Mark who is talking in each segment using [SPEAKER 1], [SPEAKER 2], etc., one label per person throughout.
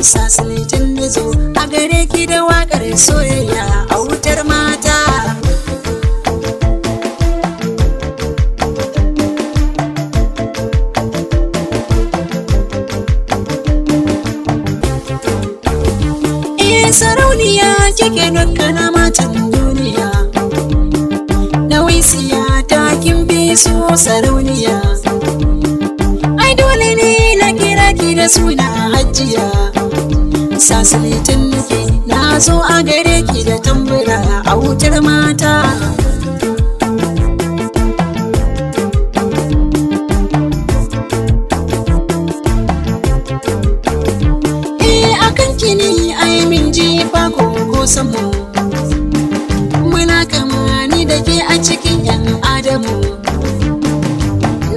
[SPEAKER 1] Sasilitin da zo a gare ki da waƙar soyayya a wutar mata. Sarauniya kike dukkan matan duniya, Nawisiya ta kin fi so sarauniya. Ai dole ne na kira ki da suna Hajiya. Sasilitin nake na zo a gare ki da tambura a wutar mata. Akan kini ai min jifa ko samu, muna kamani da ke a cikin 'yan adamu.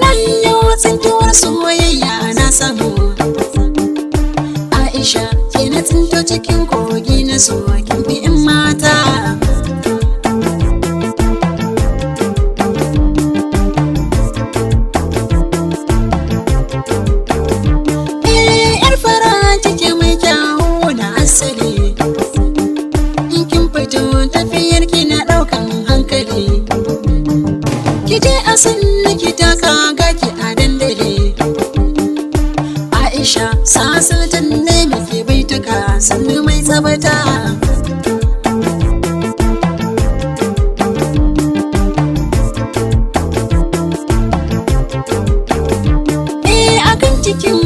[SPEAKER 1] Nan yau tsintuwar soyayya na samu, Aisha ke na tsinto cikin kogi na so kin fi 'yan mata. Yar fara take mai kyawu na asali, in kin fito tafiyar ki na ɗaukan hankali. Ki je a sanna ki taka gaki a dandali, Aisha sasatan ne muke baituka sannu mai tsabata. Akan cikin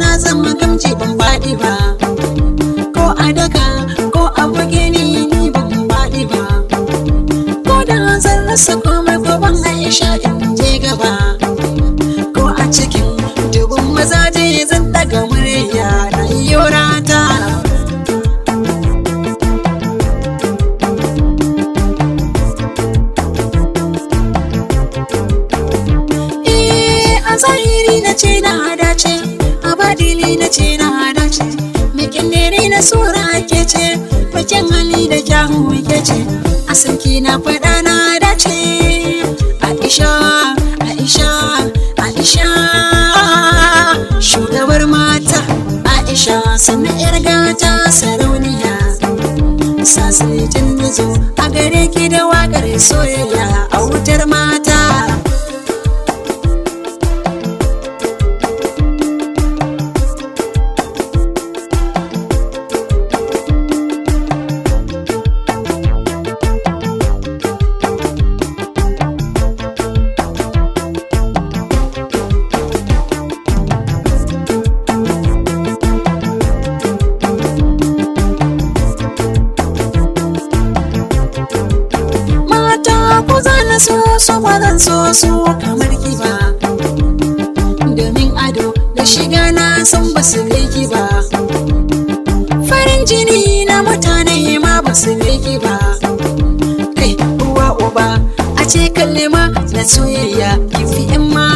[SPEAKER 1] na zama gamji ban faɗi ba, ko a daga ko a buge ni ban faɗi ba. Ko da zan rasa komai ko ban Aisha in je gaba, ko a cikin dubun mazaje zan daga murya na yorata. A zahiri na ce na dace, a badili na ce na dace, mikin dare na sura ke ce, bakin hali da kyawu ke ce, a sarki na faɗa na dace. Aisha, Aisha, Aisha, shugabar mata. Aisha sannan 'yar gata sarauniya. Sasilitin da zo a gare ki da waƙar soyayya a wutar mata. Ko zana so ba zan so kamar ki ba, domin ado da shiga na san ba su kai ki ba. Farin jini na mutane ma ba su kai ki ba. Kai uwa uba a ce kalli ma na soyayya kin fi 'yan mata.